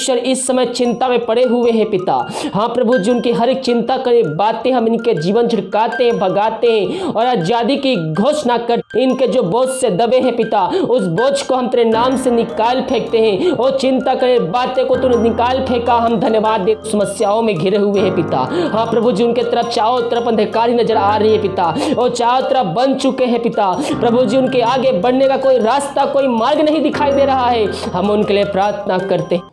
परमेश्वर इस समय चिंता में पड़े हुए हैं पिता। हाँ प्रभु जी, उनकी हर एक चिंता करे बातें हम इनके जीवन छिड़काते हैं, भगाते हैं और आजादी की घोषणा कर इनके जो बोझ से दबे हैं पिता, उस बोझ को हम तेरे नाम से निकाल फेंकते हैं। वो चिंता करे बातें को तूने निकाल फेंका, हम धन्यवाद दे। समस्याओं में घिरे हुए हैं पिता। हाँ प्रभु जी, उनके तरफ चारों तरफ अंधकारी नजर आ रही है पिता, और चारों तरफ बन चुके हैं पिता। प्रभु जी, उनके आगे बढ़ने का कोई रास्ता, कोई मार्ग नहीं दिखाई दे रहा है। हम उनके लिए प्रार्थना करते हैं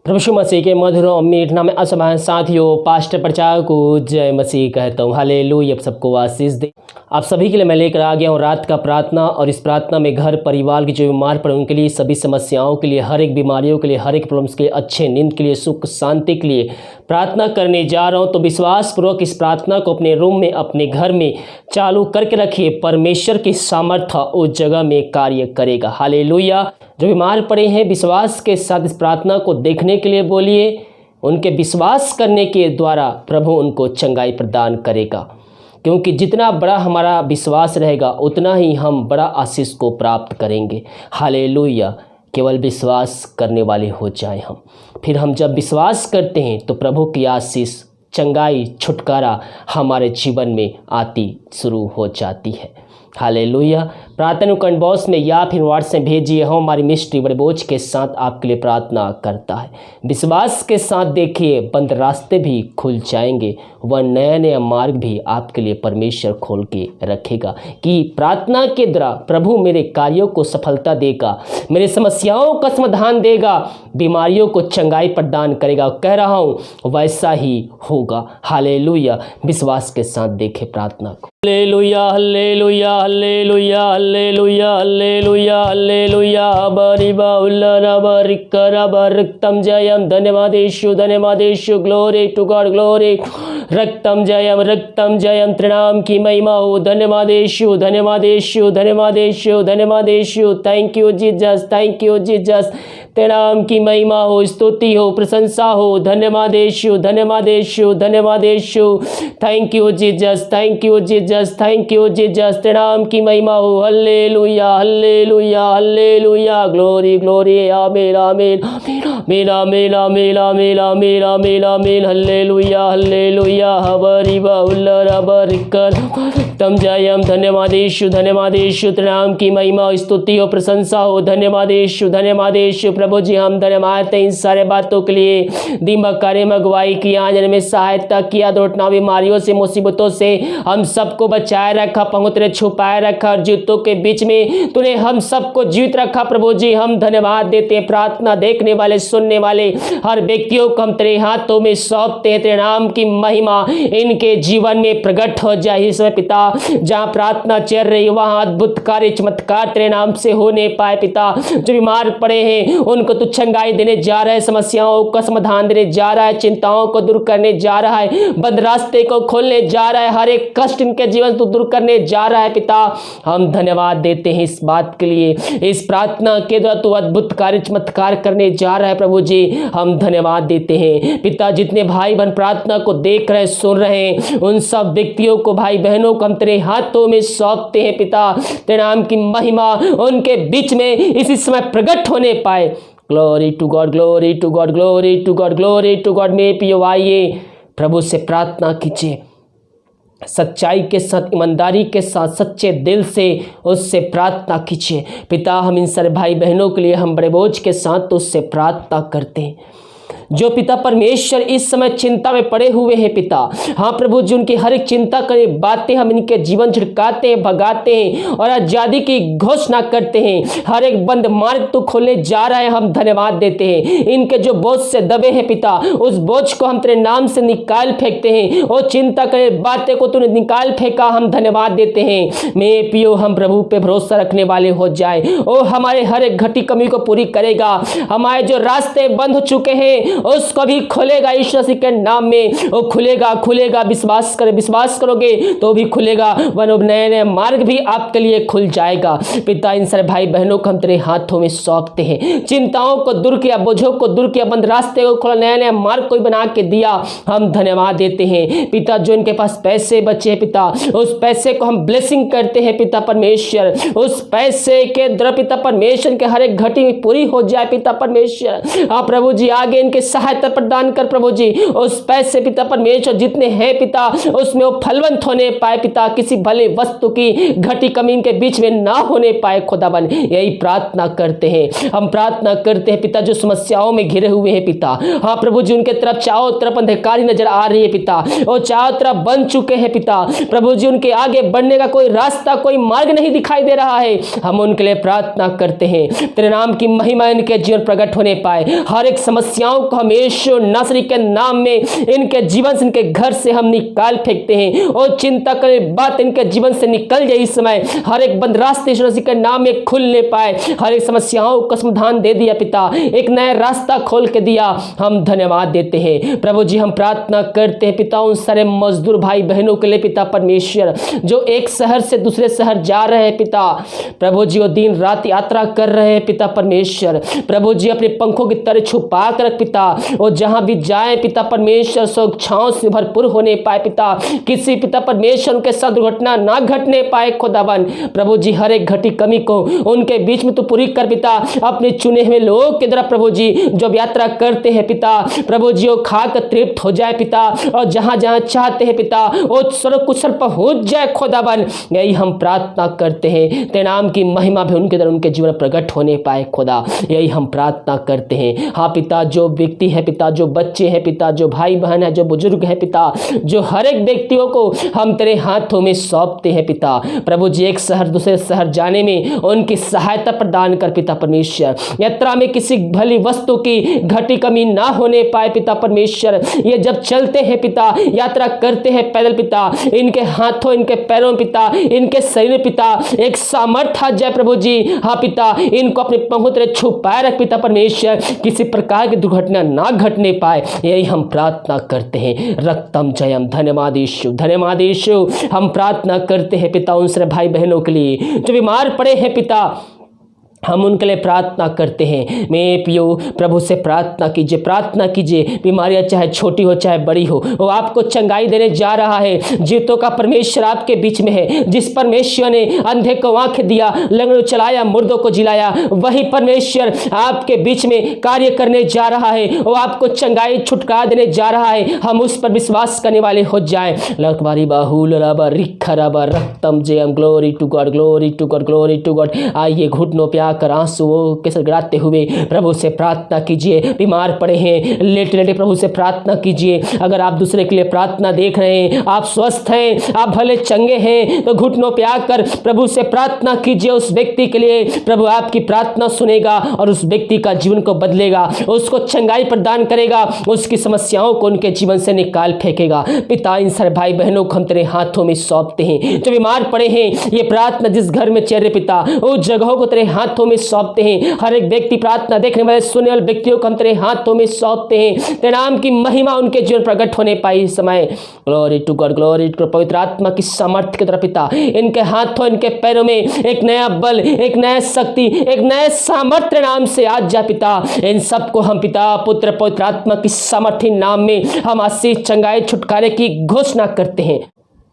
प्रभु यीशु मसीह के मधुर और मीठ नाम में। असमान साथियों, पास्टर प्रचार को जय मसीह कहता हूँ। हालेलुया, आप सबको आशीष दे। आप सभी के लिए मैं लेकर आ गया हूँ रात का प्रार्थना, और इस प्रार्थना में घर परिवार के जो बीमार पड़े उनके लिए, सभी समस्याओं के लिए, हर एक बीमारियों के लिए, हर एक प्रॉब्लम्स के लिए, अच्छे नींद के लिए, सुख शांति के लिए प्रार्थना करने जा रहा हूँ। तो विश्वासपूर्वक इस प्रार्थना को अपने रूम में, अपने घर में चालू करके रखिए। परमेश्वर की सामर्थ्य उस जगह में कार्य करेगा। हालेलुया। जो बीमार पड़े हैं, विश्वास के साथ इस प्रार्थना को देखने के लिए बोलिए। उनके विश्वास करने के द्वारा प्रभु उनको चंगाई प्रदान करेगा, क्योंकि जितना बड़ा हमारा विश्वास रहेगा उतना ही हम बड़ा आशीष को प्राप्त करेंगे। हालेलुया। केवल विश्वास करने वाले हो जाए हम। फिर हम जब विश्वास करते हैं तो प्रभु की आशीष, चंगाई, छुटकारा हमारे जीवन में आती शुरू हो जाती है। हालेलुया। प्रार्थना कमेंट बॉक्स में या फिर व्हाट्सएप भेजिए। हम हमारी मिस्ट्री बड़े बोझ के साथ आपके लिए प्रार्थना करता है। विश्वास के साथ देखिए, बंद रास्ते भी खुल जाएंगे, वह नया नया मार्ग भी आपके लिए परमेश्वर खोल के रखेगा। कि प्रार्थना के द्वारा प्रभु मेरे कार्यों को सफलता देगा, मेरे समस्याओं का समाधान देगा, बीमारियों को चंगाई प्रदान करेगा। कह रहा हूँ वैसा ही होगा। हालेलुया। विश्वास के साथ देखे प्रार्थना को। हालेलुया, हालेलुया, हालेलुया, हालेलुया, हालेलुया, हालेलुया। बरिबा उल्लारा बरिकरा बरक्तम जयम। धन्यवाद यीशु, धन्यवाद यीशु। Glory to God, glory. रक्तम जयम, रक्तम जयम। त्रिनाम की महिमा हो। धन्यवाद यीशु, धन्यवाद यीशु, धन्यवाद यीशु, धन्यवाद यीशु। Thank you Jesus, thank you Jesus. तेनाम की महिमा हो, स्तुति हो, प्रशंसा हो। धन्यवाद यीशु, धन्यवाद यीशु, धन्यवाद यीशु। Thank you Jesus, thank you Jesus, thank you Jesus. तेनाम की महिमा हो। हल्लेलुया, हल्लेलुया, हल्लेलुया। Glory, glory. आमीन, आमीन, आमीन, आमीन, आमीन, आमीन, आमीन, आमीन, आमीन। Hallelujah, hallelujah. हबरिबा उल्लरा बरिकर तम जयम। धन्यवाद यीशु, धन्यवाद यीशु। तेनाम की महिमा, स्तुति हो, प्रशंसा हो। धन्यवाद यीशु, धन्यवाद यीशु। प्रभु जी, हम धन्यवाद हैं इन सारे बातों के लिए। दीमक कार्य में अगुवाई किया, आने में सहायता किया, दुर्घटना बीमारियों से, मुसीबतों से हम सबको बचाए रखा, पहुंचने छुपाए रखा, और जीतों के बीच में तूने हम सबको जीत रखा। प्रभु जी, हम धन्यवाद देते हैं। प्रार्थना देखने वाले, सुनने वाले हर व्यक्तियों को हम तेरे हाथों में सौंपते हैं। तेरे नाम की महिमा इनके जीवन में प्रकट हो जाए। इस समय पिता, जहाँ प्रार्थना चल रही वहाँ अद्भुत कार्य, चमत्कार तेरे नाम से होने पाए। पिता, जो बीमार पड़े हैं उनको तू चंगाई देने जा रहा है, समस्याओं का समाधान देने जा रहा है, चिंताओं को दूर करने जा रहा है, बंद रास्ते को खोलने जा रहा है, हर एक कष्ट इनके जीवन को दूर करने जा रहा है। पिता, हम धन्यवाद देते हैं इस बात के लिए। इस प्रार्थना के द्वारा तू अद्भुत कार्य, चमत्कार करने जा रहा है। प्रभु जी, हम धन्यवाद देते हैं। पिता, जितने भाई बहन प्रार्थना को देख रहे हैं, सुन रहे हैं, उन सब व्यक्तियों को, भाई बहनों को हम तेरे हाथों में सौंपते हैं। पिता, तेरे नाम की महिमा उनके बीच में इसी समय प्रकट होने पाए। Glory to God, glory to God, glory to God, glory to God. में पियो, आइए प्रभु से प्रार्थना कीजिए, सच्चाई के साथ, ईमानदारी के साथ, सच्चे दिल से उससे प्रार्थना कीजिए। पिता, हम इन सारे भाई बहनों के लिए हम बड़े बोझ के साथ उससे प्रार्थना करते हैं, जो पिता परमेश्वर इस समय चिंता में पड़े हुए हैं। पिता, हाँ प्रभु जी, उनकी हर एक चिंता करे बातें हम इनके जीवन छिड़काते हैं, भगाते हैं और आजादी की घोषणा करते हैं। हर एक बंद मार्ग तो खोलने जा रहा है, हम धन्यवाद देते हैं। इनके जो बोझ से दबे हैं पिता, उस बोझ को हम तेरे नाम से निकाल फेंकते हैं। वो चिंता करे बातें को तूने निकाल फेंका, हम धन्यवाद देते हैं। मेरे पियो, हम प्रभु पे भरोसा रखने वाले हो जाए। ओ हमारे हर एक घटी कमी को पूरी करेगा। हमारे जो रास्ते बंद हो चुके हैं उसको भी खुलेगा यीशु मसीह के नाम में। वो खुलेगा। विश्वास करोगे तो भी खुलेगा। वह नए मार्ग भी आपके लिए खुल जाएगा। पिता, इन सारे भाई बहनों को हम तेरे हाथों में सौंपते हैं। चिंताओं को दूर किया, बोझों को दूर किया, बंद रास्ते को खोला, नया मार्ग को बना के दिया। हम धन्यवाद देते हैं पिता। जो इनके पास पैसे बचे हैं पिता, उस पैसे को हम ब्लेसिंग करते हैं पिता परमेश्वर। उस पैसे के द्वारा पिता परमेश्वर के हर एक घटी में पूरी हो जाए पिता परमेश्वर। आप प्रभु जी आगे इनके सहायता प्रदान कर प्रभु जी। उस पैसे पिता परमेश्वर जितने हैं पिता, उसमें वो फलवंत होने पाए पिता। किसी भले वस्तु की घटी कमी इनके बीच में ना होने पाए खुदावन, यही प्रार्थना करते हैं। हम प्रार्थना करते हैं पिता, जो समस्याओं में घिरे हुए हैं पिता, हाँ प्रभु जी उनके तरफ चारों तरफ अंधकारी नजर आ रही है पिता, वो चारों तरफ बन चुके हैं पिता। प्रभु जी उनके आगे बढ़ने का कोई रास्ता, कोई मार्ग नहीं दिखाई दे रहा है। हम उनके लिए प्रार्थना करते हैं, तेरे नाम की महिमा इनके जीवन प्रकट होने पाए। हर एक समस्याओं को हम यीशु नासरी के नाम में इनके जीवन से, इनके घर से हम निकाल फेंकते हैं। और चिंता करे बात इनके जीवन से निकल जाए। इस समय हर एक बंद रास्ते यीशु मसीह के नाम में खुलने पाए। हर एक समस्याओं का समाधान दे दिया पिता, एक नया रास्ता खोल के दिया। हम धन्यवाद देते हैं प्रभु जी। हम प्रार्थना करते हैं पिता उन सारे मजदूर भाई बहनों के लिए पिता परमेश्वर, जो एक शहर से दूसरे शहर जा रहे हैं पिता। प्रभु जी वो दिन रात यात्रा कर रहे हैं पिता परमेश्वर। प्रभु जी अपने पंखों की तरह छुपा कर पिता, वो जहां भी जाए पिता परमेश्वर सुख छांव से भरपूर होने पाए पिता। किसी पिता परमेश्वर उनके साथ दुर्घटना ना घटने पाए खुदावन। प्रभु जी हर एक घटी कमी को उनके बीच में तो पूरी कर पिता। अपने चुने हुए लोगों के द्वारा प्रभु जी जो यात्रा करते हैं पिता, प्रभु जी वो खाकर तृप्त हो जाए पिता। और जहां जहां चाहते हैं पिता वो सर्वकुशल पहुंच जाए खुदावन। यही हम प्रार्थना करते हैं, तेरे नाम की महिमा भी उनके द्वारा उनके जीवन प्रकट होने पाए खुदा। यही हम प्रार्थना करते हैं। हाँ पिता, जो व्यक्ति है पिता, जो बच्चे हैं पिता, जो भाई बहन है, जो बुजुर्ग है पिता, जो हर एक व्यक्तियों को हम तेरे हाथों में सौंपते हैं पिता। प्रभु जी एक शहर दूसरे शहर जाने में उनकी सहायता प्रदान कर पिता परमेश्वर। यात्रा में किसी भली वस्तु की घटी कमी ना होने पाए पिता परमेश्वर। ये जब चलते हैं पिता, यात्रा करते हैं पैदल पिता, इनके हाथों इनके पैरों में पिता, इनके शरीर में पिता एक सामर्थ्य आ जाए प्रभु जी। हाँ पिता, इनको अपने पंखों तले छुपाए रख पिता परमेश्वर, किसी प्रकार की दुर्घटना ना घटने पाए। यही हम प्रार्थना करते हैं। रक्तम जयम। धन्यवाद यीशु, धन्यवाद यीशु। हम प्रार्थना करते हैं पिता उन सारे भाई बहनों के लिए जो बीमार पड़े हैं पिता, हम उनके लिए प्रार्थना करते हैं। मैं पियो प्रभु से प्रार्थना कीजिए। बीमारियां चाहे छोटी हो चाहे बड़ी हो, वो आपको चंगाई देने जा रहा है। जीतों का परमेश्वर आपके बीच में है। जिस परमेश्वर ने अंधे को आंख दिया, लंगड़ों चलाया, मुर्दों को जिलाया, वही परमेश्वर आपके बीच में कार्य करने जा रहा है। वो आपको चंगाई छुटकारा देने जा रहा है। हम उस पर विश्वास करने वाले हो जाए। लकबारी बाहुल रबा रिख रबा रक्तम जयम। Glory to God, glory to God, glory to God. आइए घुटनों पे कर आंसुओं के साथ गिराते हुए प्रभु से प्रार्थना कीजिए। बीमार पड़े हैं, लेटे लेटे प्रभु से प्रार्थना कीजिए। अगर आप दूसरे के लिए प्रार्थना देख रहे हैं, आप स्वस्थ हैं, आप भले चंगे हैं, तो घुटनों पे आकर प्रभु से प्रार्थना कीजिए उस व्यक्ति के लिए। प्रभु आपकी प्रार्थना सुनेगा और उस व्यक्ति का जीवन को बदलेगा, उसको चंगाई प्रदान करेगा, उसकी समस्याओं को उनके जीवन से निकाल फेंकेगा। पिता, इन सारे भाई बहनों को हम तेरे हाथों में सौंपते हैं जो बीमार पड़े हैं। ये प्रार्थना जिस घर में चल रही पिता, उस जगहों को तेरे हाथों में सौंपते हैं। हर एक व्यक्ति प्रार्थना देखने वाले सुनने वाले व्यक्तियों को हम तेरे हाथों में सौंपते हैं। तेरे नाम की महिमा उनके जीवन प्रकट होने पाई इस समय। Glory to God, glory to पवित्र आत्मा की सामर्थ्य की तरफ पिता, इनके हाथों इनके पैरों में एक नया बल, एक नया शक्ति, एक नया सामर्थ्य नाम से आज जा पिता। इन सबको हम पिता पुत्र पवित्र आत्मा की सामर्थ्य नाम में हम आशीष चंगाई छुटकारे की घोषणा करते हैं।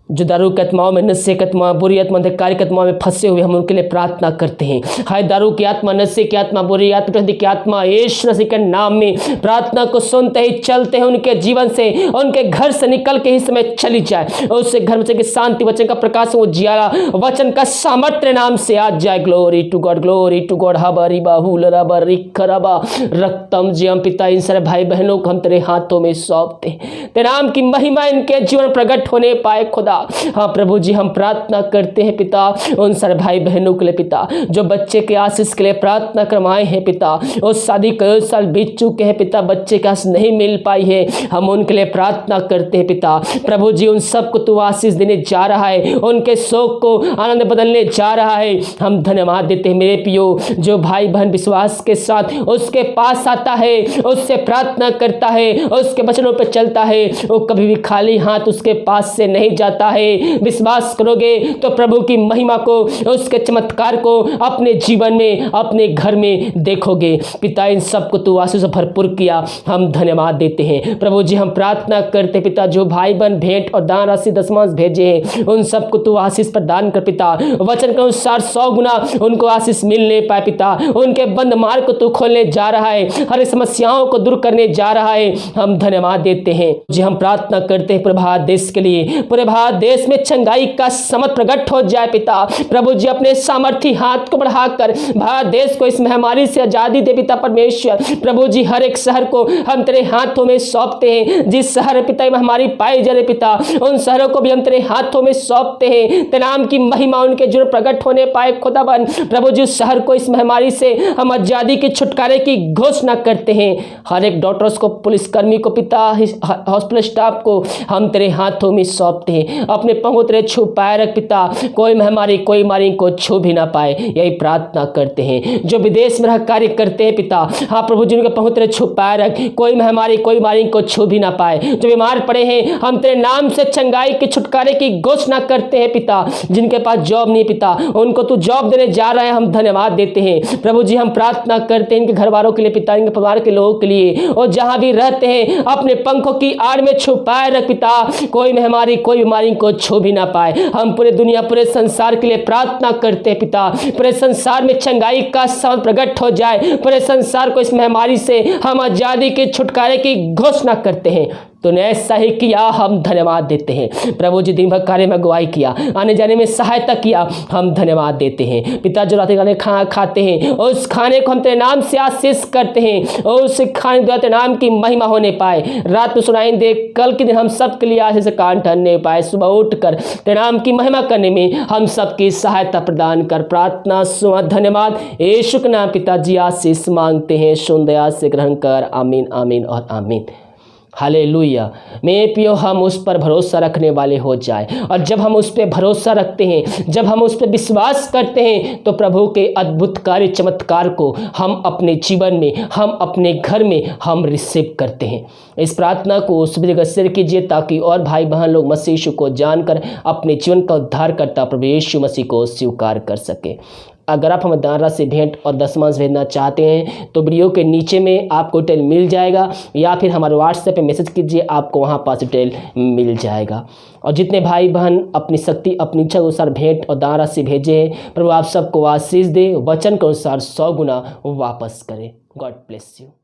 जो दारू की आत्माओं में, नशे की आत्मा, बुरी आत्मा, अंधकार की आत्माओं में फंसे हुए, हम उनके लिए प्रार्थना करते हैं। हाय दारू की आत्मा, नशे की आत्मा, बुरी आत्मा की आत्मा, यीशु मसीह के नाम में प्रार्थना को सुनते ही चलते हैं उनके जीवन से, उनके घर से निकल के ही समय चली जाए। उससे घर वचन की शांति, वचन का प्रकाश, वो जियारा वचन का सामर्थ्य नाम से आज जाए। Glory to God, glory to God. हबरी बाहुल रबा रिख रबा रक्तम जयम। पिता, इन सारे भाई बहनों को हम तेरे हाथों में सौंपते हैं। तेरे नाम की महिमा इनके जीवन प्रकट होने पाए खुदा। हाँ प्रभु जी, हम प्रार्थना करते हैं पिता उन सारे भाई बहनों के लिए पिता, जो बच्चे के आशीष के लिए प्रार्थना करवाए हैं पिता। उस शादी कई साल बीत चुके हैं पिता, बच्चे के आशीष नहीं मिल पाई है, हम उनके लिए प्रार्थना करते हैं पिता। प्रभु जी, उन सबको तू आशीष देने जा रहा है, उनके शोक को आनंद बदलने जा रहा है। हम धन्यवाद देते हैं मेरे पियो, जो भाई बहन विश्वास के साथ उसके पास आता है, उससे प्रार्थना करता है, उसके वचनों पर चलता है, वो कभी भी खाली हाथ उसके पास से नहीं जाता है। विश्वास करोगे तो प्रभु की महिमा को, उसके चमत्कार को अपने जीवन में, अपने घर में देखोगे। पिता, इन सबको तू आशीष से भरपूर किया, हम धन्यवाद देते हैं। प्रभु जी, हम प्रार्थना करते पिता, जो भाई बहन भेंट और दान राशि दशमांश भेजे हैं, उन सबको तू आशीष प्रदान कर पिता। वचन के अनुसार 100 गुना उनको आशीष मिलने पाए पिता। उनके बंद मार्ग को तू खोलने जा रहा है, हर समस्याओं को दूर करने जा रहा है, हम धन्यवाद देते हैं जी। हम प्रार्थना करते हैं पूरे भारत देश के लिए, पूरे भारत देश में चंगाई का समत प्रकट हो जाए पिता। प्रभु जी, अपने सामर्थ्य हाथ को बढ़ाकर भारत देश को इस महामारी से आजादी दे पिता परमेश्वर। प्रभु जी, हर एक शहर को हम तेरे हाथों में सौंपते हैं, जिस शहर पिता महामारी पाई जा रही पिता, उन शहरों को भी हम तेरे हाथों में सौंपते हैं। तेरे नाम की महिमा उनके जुड़ प्रकट होने पाए खुदाबंद। प्रभु जी, उस शहर को इस महामारी से हम आजादी के छुटकारे की घोषणा करते हैं। हर एक डॉक्टर्स को, पुलिसकर्मी को पिता, हॉस्पिटल स्टाफ को हम तेरे हाथों में सौंपते हैं। अपने पंखों तेरे छू पाए रख पिता, कोई महामारी, कोई बीमारी को छू भी ना पाए, यही प्रार्थना करते हैं। जो विदेश में रह कार्य करते हैं पिता, हाँ प्रभु जी, उनके पंखों तेरे छू पाए रख, कोई महामारी, कोई बीमारी को छू भी ना पाए। जो बीमार पड़े हैं, हम तेरे नाम से चंगाई के छुटकारे की घोषणा करते हैं पिता। जिनके पास जॉब नहीं पिता, उनको तू जॉब देने जा रहा है, हम धन्यवाद देते हैं। प्रभु जी, हम प्रार्थना करते हैं इनके घर वालों के लिए पिता, इनके परिवार के लोगों के लिए, और जहां भी रहते हैं अपने पंखों की आड़ में छुपाए रख पिता। कोई महामारी, कोई बीमारी को छू भी ना पाए। हम पूरे दुनिया, पूरे संसार के लिए प्रार्थना करते हैं पिता। पूरे संसार में चंगाई का समत प्रकट हो जाए, पूरे संसार को इस महामारी से हम आजादी के छुटकारे की घोषणा करते हैं। तूने ऐसा ही किया, हम धन्यवाद देते हैं। प्रभु जी, दिन भर कार्य में अगुवाई किया, आने जाने में सहायता किया, हम धन्यवाद देते हैं पिता। जो रात के खाना खाते हैं, उस खाने को हम तेरे नाम से आशीष करते हैं, और उस खाने द्वारा तेरे नाम की महिमा होने पाए। रात में सुनाई दे, कल के दिन हम सब के लिए आशीष से कान ठहरने पाए। सुबह उठकर तेरे नाम की महिमा करने में हम सबकी सहायता प्रदान कर। प्रार्थना सुना, धन्यवाद यीशु के नाम पिताजी आशीष मांगते हैं, सुन दया से ग्रहण कर। आमीन, आमीन और आमीन। हालेलुया। मेरे प्रियो, हम उस पर भरोसा रखने वाले हो जाए, और जब हम उस पर भरोसा रखते हैं, जब हम उस पर विश्वास करते हैं, तो प्रभु के अद्भुत कार्य चमत्कार को हम अपने जीवन में, हम अपने घर में हम रिसीव करते हैं। इस प्रार्थना को उस जगह शेयर कीजिए, ताकि और भाई बहन लोग मसीह यीशु को जानकर अपने जीवन का उद्धार करता प्रभु यीशु मसीह को स्वीकार कर सके। अगर आप हमें दान राशि, भेंट और दशमांश भेजना चाहते हैं, तो वीडियो के नीचे में आपको डिटेल मिल जाएगा, या फिर हमारे व्हाट्सएप पे मैसेज कीजिए, आपको वहां पास डिटेल मिल जाएगा। और जितने भाई बहन अपनी शक्ति, अपनी इच्छा के अनुसार भेंट और दान राशि भेजे हैं, प्रभु आप सबको आशीष दे, वचन के अनुसार 100 गुना वापस करे। God bless you.